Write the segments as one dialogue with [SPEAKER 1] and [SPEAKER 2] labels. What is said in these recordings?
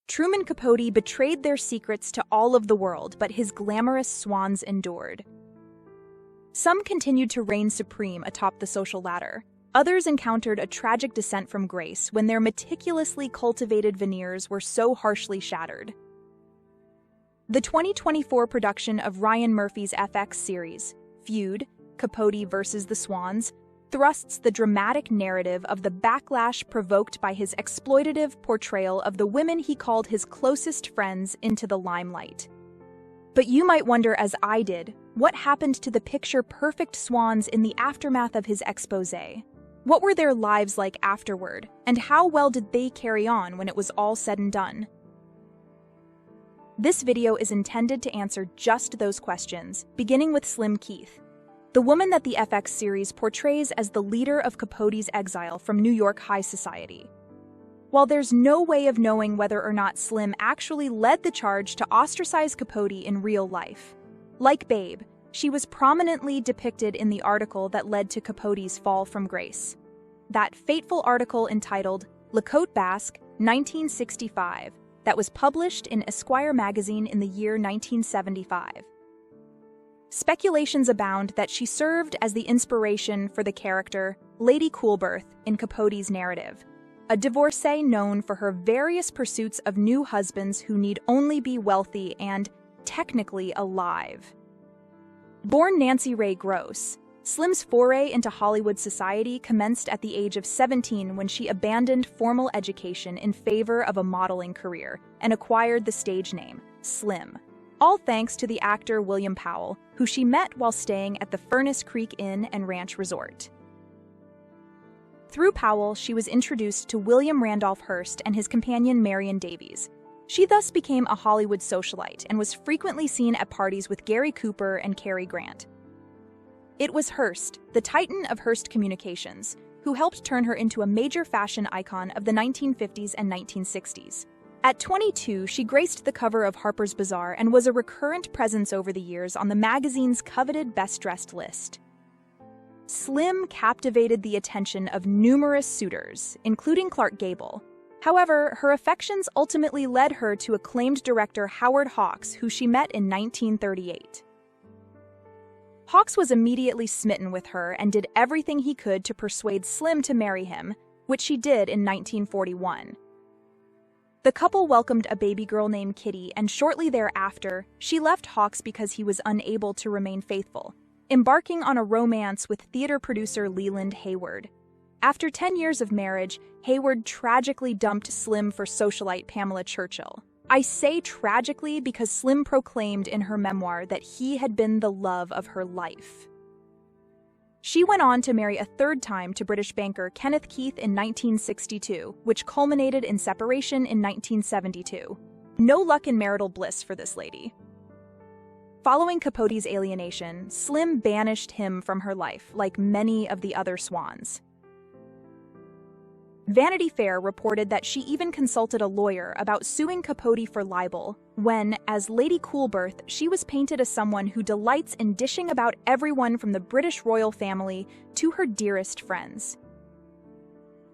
[SPEAKER 1] Truman Capote betrayed their secrets to all of the world, but his glamorous swans endured. Some continued to reign supreme atop the social ladder. Others encountered a tragic descent from grace when their meticulously cultivated veneers were so harshly shattered. The 2024 production of Ryan Murphy's FX series, Feud Capote vs. the Swans, thrusts the dramatic narrative of the backlash provoked by his exploitative portrayal of the women he called his closest friends into the limelight. But you might wonder, as I did, what happened to the picture-perfect swans in the aftermath of his exposé? What were their lives like afterward, and how well did they carry on when it was all said and done? This video is intended to answer just those questions, beginning with Slim Keith, the woman that the FX series portrays as the leader of Capote's exile from New York high society. While there's no way of knowing whether or not Slim actually led the charge to ostracize Capote in real life, like Babe, she was prominently depicted in the article that led to Capote's fall from grace. That fateful article entitled Le Cote Basque, 1965, that was published in Esquire magazine in the year 1975. Speculations abound that she served as the inspiration for the character Lady Coolberth in Capote's narrative, a divorcee known for her various pursuits of new husbands who need only be wealthy and, technically, alive. Born Nancy Ray Gross, Slim's foray into Hollywood society commenced at the age of 17 when she abandoned formal education in favor of a modeling career and acquired the stage name, Slim. All thanks to the actor William Powell, who she met while staying at the Furnace Creek Inn and Ranch Resort. Through Powell, she was introduced to William Randolph Hearst and his companion Marion Davies. She thus became a Hollywood socialite and was frequently seen at parties with Gary Cooper and Cary Grant. It was Hearst, the titan of Hearst Communications, who helped turn her into a major fashion icon of the 1950s and 1960s. At 22, she graced the cover of Harper's Bazaar and was a recurrent presence over the years on the magazine's coveted best-dressed list. Slim captivated the attention of numerous suitors, including Clark Gable. However, her affections ultimately led her to acclaimed director Howard Hawks, who she met in 1938. Hawks was immediately smitten with her and did everything he could to persuade Slim to marry him, which she did in 1941. The couple welcomed a baby girl named Kitty, and shortly thereafter, she left Hawks because he was unable to remain faithful, embarking on a romance with theater producer Leland Hayward. After 10 years of marriage, Hayward tragically dumped Slim for socialite Pamela Churchill. I say tragically because Slim proclaimed in her memoir that he had been the love of her life. She went on to marry a third time to British banker Kenneth Keith in 1962, which culminated in separation in 1972. No luck in marital bliss for this lady. Following Capote's alienation, Slim banished him from her life, like many of the other swans. Vanity Fair reported that she even consulted a lawyer about suing Capote for libel when, as Lady Coolberth, she was painted as someone who delights in dishing about everyone from the British royal family to her dearest friends.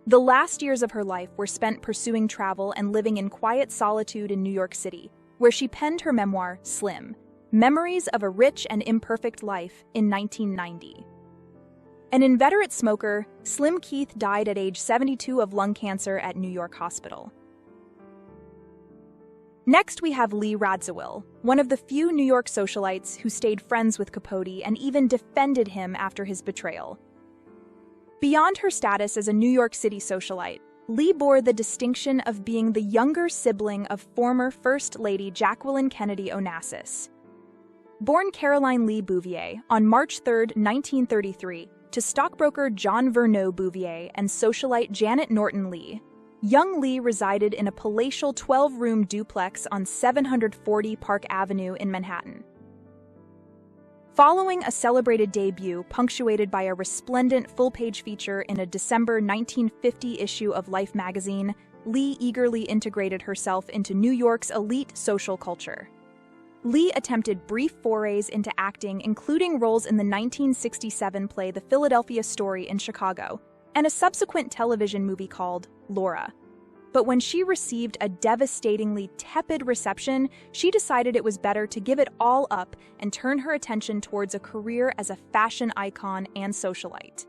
[SPEAKER 1] The last years of her life were spent pursuing travel and living in quiet solitude in New York City, where she penned her memoir, Slim, Memories of a Rich and Imperfect Life, in 1990. An inveterate smoker, Slim Keith died at age 72 of lung cancer at New York Hospital. Next, we have Lee Radziwill, one of the few New York socialites who stayed friends with Capote and even defended him after his betrayal. Beyond her status as a New York City socialite, Lee bore the distinction of being the younger sibling of former First Lady Jacqueline Kennedy Onassis. Born Caroline Lee Bouvier on March 3, 1933, to stockbroker John Verneau Bouvier and socialite Janet Norton Lee, young Lee resided in a palatial 12-room duplex on 740 Park Avenue in Manhattan. Following a celebrated debut punctuated by a resplendent full-page feature in a December 1950 issue of Life magazine, Lee eagerly integrated herself into New York's elite social culture. Lee attempted brief forays into acting, including roles in the 1967 play The Philadelphia Story in Chicago, and a subsequent television movie called Laura. But when she received a devastatingly tepid reception, she decided it was better to give it all up and turn her attention towards a career as a fashion icon and socialite.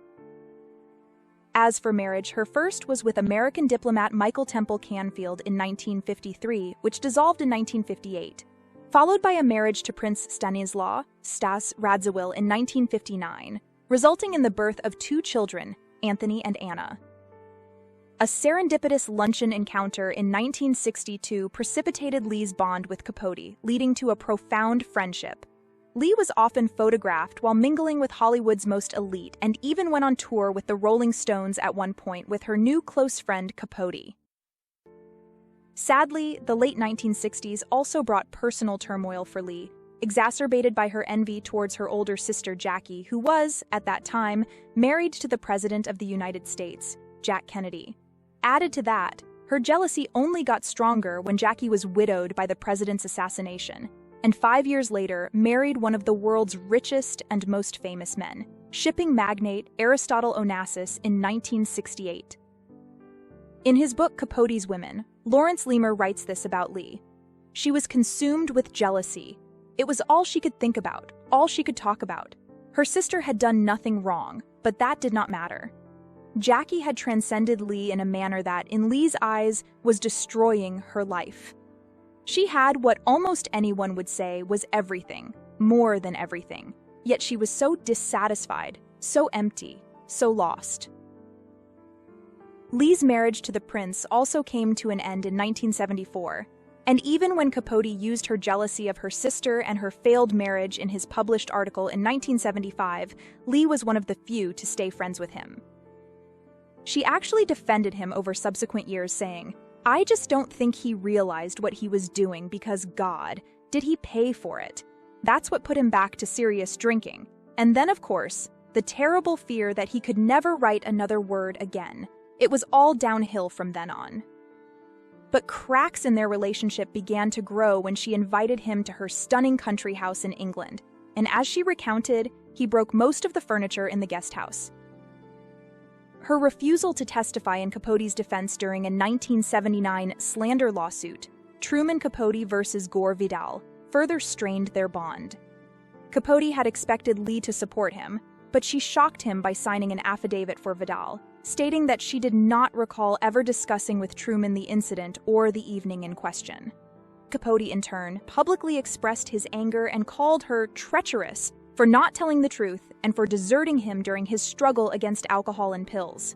[SPEAKER 1] As for marriage, her first was with American diplomat Michael Temple Canfield in 1953, which dissolved in 1958, followed by a marriage to Prince Stanislaw Stas Radziwill in 1959, resulting in the birth of 2 children, Anthony and Anna. A serendipitous luncheon encounter in 1962 precipitated Lee's bond with Capote, leading to a profound friendship. Lee was often photographed while mingling with Hollywood's most elite and even went on tour with the Rolling Stones at one point with her new close friend Capote. Sadly, the late 1960s also brought personal turmoil for Lee, exacerbated by her envy towards her older sister Jackie, who was, at that time, married to the President of the United States, Jack Kennedy. Added to that, her jealousy only got stronger when Jackie was widowed by the president's assassination, and 5 years later married one of the world's richest and most famous men, shipping magnate Aristotle Onassis in 1968. In his book Capote's Women, Lawrence Leamer writes this about Lee. She was consumed with jealousy. It was all she could think about, all she could talk about. Her sister had done nothing wrong, but that did not matter. Jackie had transcended Lee in a manner that, in Lee's eyes, was destroying her life. She had what almost anyone would say was everything, more than everything, yet she was so dissatisfied, so empty, so lost. Lee's marriage to the prince also came to an end in 1974, and even when Capote used her jealousy of her sister and her failed marriage in his published article in 1975, Lee was one of the few to stay friends with him. She actually defended him over subsequent years, saying, "I just don't think he realized what he was doing because God, did he pay for it? That's what put him back to serious drinking. And then, of course, the terrible fear that he could never write another word again. It was all downhill from then on." But cracks in their relationship began to grow when she invited him to her stunning country house in England, and as she recounted, he broke most of the furniture in the guest house. Her refusal to testify in Capote's defense during a 1979 slander lawsuit, Truman Capote versus Gore Vidal, further strained their bond. Capote had expected Lee to support him, but she shocked him by signing an affidavit for Vidal, stating that she did not recall ever discussing with Truman the incident or the evening in question. Capote, in turn, publicly expressed his anger and called her treacherous for not telling the truth and for deserting him during his struggle against alcohol and pills.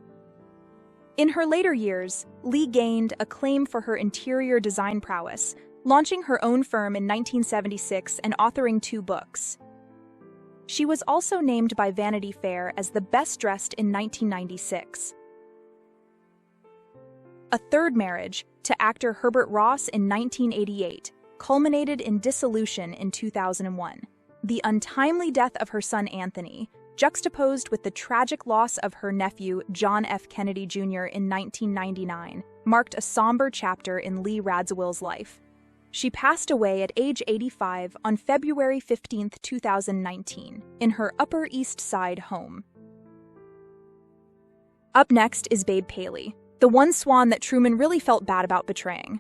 [SPEAKER 1] In her later years, Lee gained acclaim for her interior design prowess, launching her own firm in 1976 and authoring 2 books. She was also named by Vanity Fair as the best dressed in 1996. A third marriage, to actor Herbert Ross in 1988, culminated in dissolution in 2001. The untimely death of her son Anthony, juxtaposed with the tragic loss of her nephew John F. Kennedy Jr. in 1999, marked a somber chapter in Lee Radziwill's life. She passed away at age 85 on February 15, 2019, in her Upper East Side home. Up next is Babe Paley, the one swan that Truman really felt bad about betraying.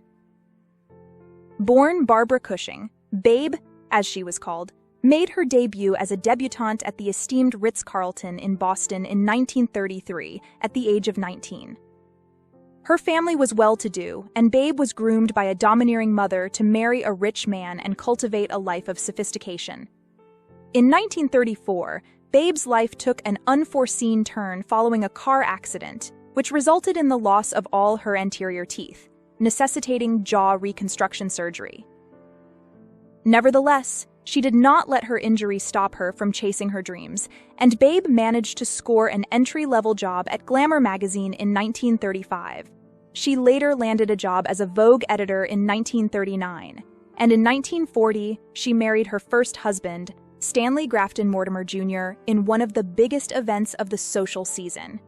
[SPEAKER 1] Born Barbara Cushing, Babe, as she was called, made her debut as a debutante at the esteemed Ritz-Carlton in Boston in 1933 at the age of 19. Her family was well-to-do, and Babe was groomed by a domineering mother to marry a rich man and cultivate a life of sophistication. In 1934, Babe's life took an unforeseen turn following a car accident, which resulted in the loss of all her anterior teeth, necessitating jaw reconstruction surgery. Nevertheless, she did not let her injury stop her from chasing her dreams, and Babe managed to score an entry-level job at Glamour magazine in 1935. She later landed a job as a Vogue editor in 1939, and in 1940, she married her first husband, Stanley Grafton Mortimer Jr., in one of the biggest events of the social season.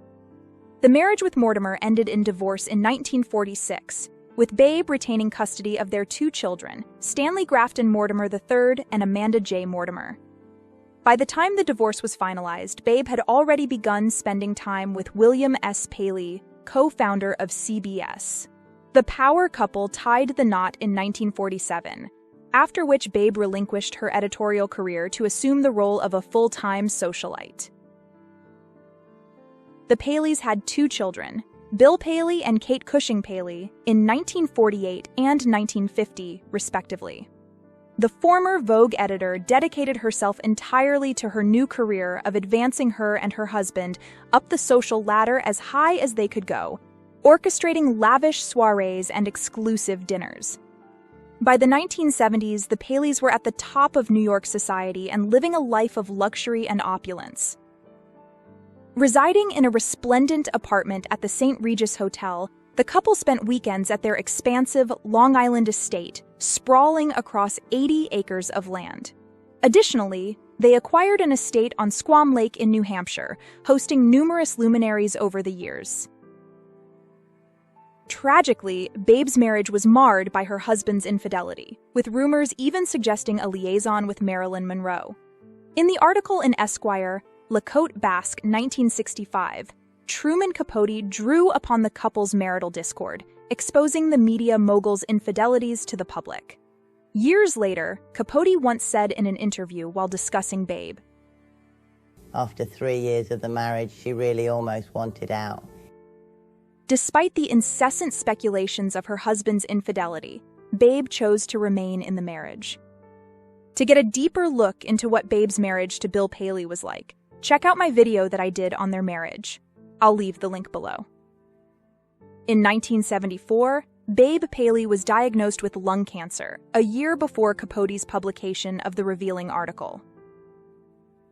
[SPEAKER 1] The marriage with Mortimer ended in divorce in 1946, with Babe retaining custody of their 2 children, Stanley Grafton Mortimer III and Amanda J. Mortimer. By the time the divorce was finalized, Babe had already begun spending time with William S. Paley, co-founder of CBS. The power couple tied the knot in 1947, after which Babe relinquished her editorial career to assume the role of a full-time socialite. The Paleys had 2 children, Bill Paley and Kate Cushing Paley, in 1948 and 1950, respectively. The former Vogue editor dedicated herself entirely to her new career of advancing her and her husband up the social ladder as high as they could go, orchestrating lavish soirees and exclusive dinners. By the 1970s, the Paleys were at the top of New York society and living a life of luxury and opulence. Residing in a resplendent apartment at the St. Regis Hotel, the couple spent weekends at their expansive Long Island estate, sprawling across 80 acres of land. Additionally, they acquired an estate on Squam Lake in New Hampshire, hosting numerous luminaries over the years. Tragically, Babe's marriage was marred by her husband's infidelity, with rumors even suggesting a liaison with Marilyn Monroe. In the article in Esquire, La Côte Basque, 1965, Truman Capote drew upon the couple's marital discord, exposing the media mogul's infidelities to the public. Years later, Capote once said in an interview while discussing Babe,
[SPEAKER 2] "After 3 years of the marriage, she really almost wanted out."
[SPEAKER 1] Despite the incessant speculations of her husband's infidelity, Babe chose to remain in the marriage. To get a deeper look into what Babe's marriage to Bill Paley was like, check out my video that I did on their marriage. I'll leave the link below. In 1974, Babe Paley was diagnosed with lung cancer, a year before Capote's publication of the revealing article.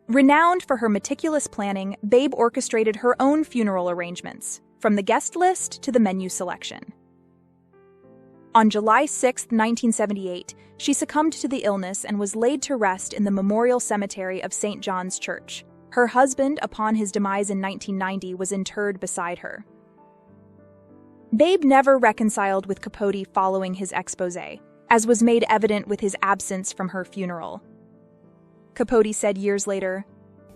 [SPEAKER 1] Renowned for her meticulous planning, Babe orchestrated her own funeral arrangements, from the guest list to the menu selection. On July 6, 1978, she succumbed to the illness and was laid to rest in the Memorial Cemetery of St. John's Church. Her husband, upon his demise in 1990, was interred beside her. Babe never reconciled with Capote following his exposé, as was made evident with his absence from her funeral. Capote said years later,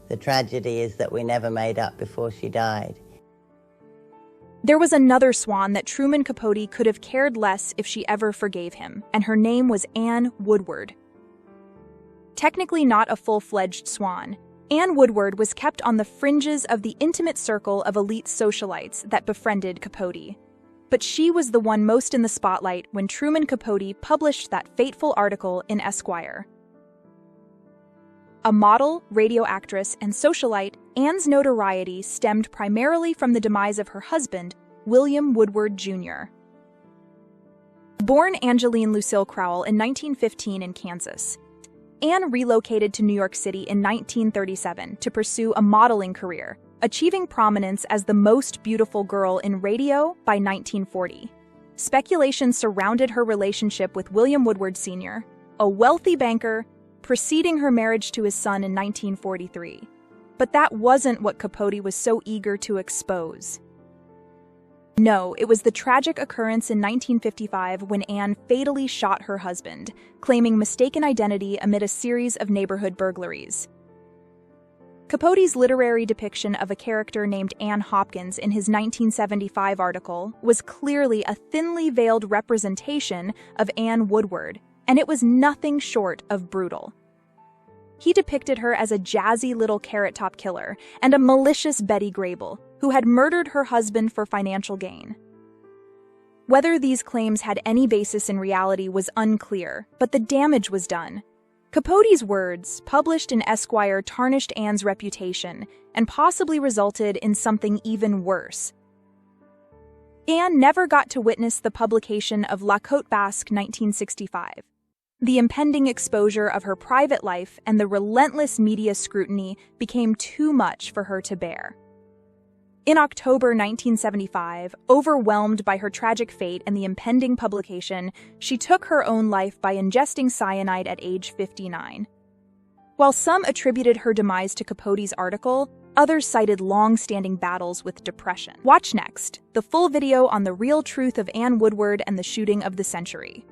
[SPEAKER 2] "The tragedy is that we never made up before she died."
[SPEAKER 1] There was another swan that Truman Capote could have cared less if she ever forgave him, and her name was Anne Woodward. Technically not a full-fledged swan, Anne Woodward was kept on the fringes of the intimate circle of elite socialites that befriended Capote. But she was the one most in the spotlight when Truman Capote published that fateful article in Esquire. A model, radio actress, and socialite, Anne's notoriety stemmed primarily from the demise of her husband, William Woodward Jr. Born Angeline Lucille Crowell in 1915 in Kansas, Anne relocated to New York City in 1937 to pursue a modeling career, achieving prominence as the most beautiful girl in radio by 1940. Speculation surrounded her relationship with William Woodward Sr., a wealthy banker, preceding her marriage to his son in 1943. But that wasn't what Capote was so eager to expose. No, it was the tragic occurrence in 1955 when Anne fatally shot her husband, claiming mistaken identity amid a series of neighborhood burglaries. Capote's literary depiction of a character named Anne Hopkins in his 1975 article was clearly a thinly veiled representation of Anne Woodward, and it was nothing short of brutal. He depicted her as a jazzy little carrot top killer and a malicious Betty Grable, who had murdered her husband for financial gain. Whether these claims had any basis in reality was unclear, but the damage was done. Capote's words, published in Esquire, tarnished Anne's reputation and possibly resulted in something even worse. Anne never got to witness the publication of La Côte Basque 1965. The impending exposure of her private life and the relentless media scrutiny became too much for her to bear. In October 1975, overwhelmed by her tragic fate and the impending publication, she took her own life by ingesting cyanide at age 59. While some attributed her demise to Capote's article, others cited long-standing battles with depression. Watch next, the full video on the real truth of Anne Woodward and the shooting of the century.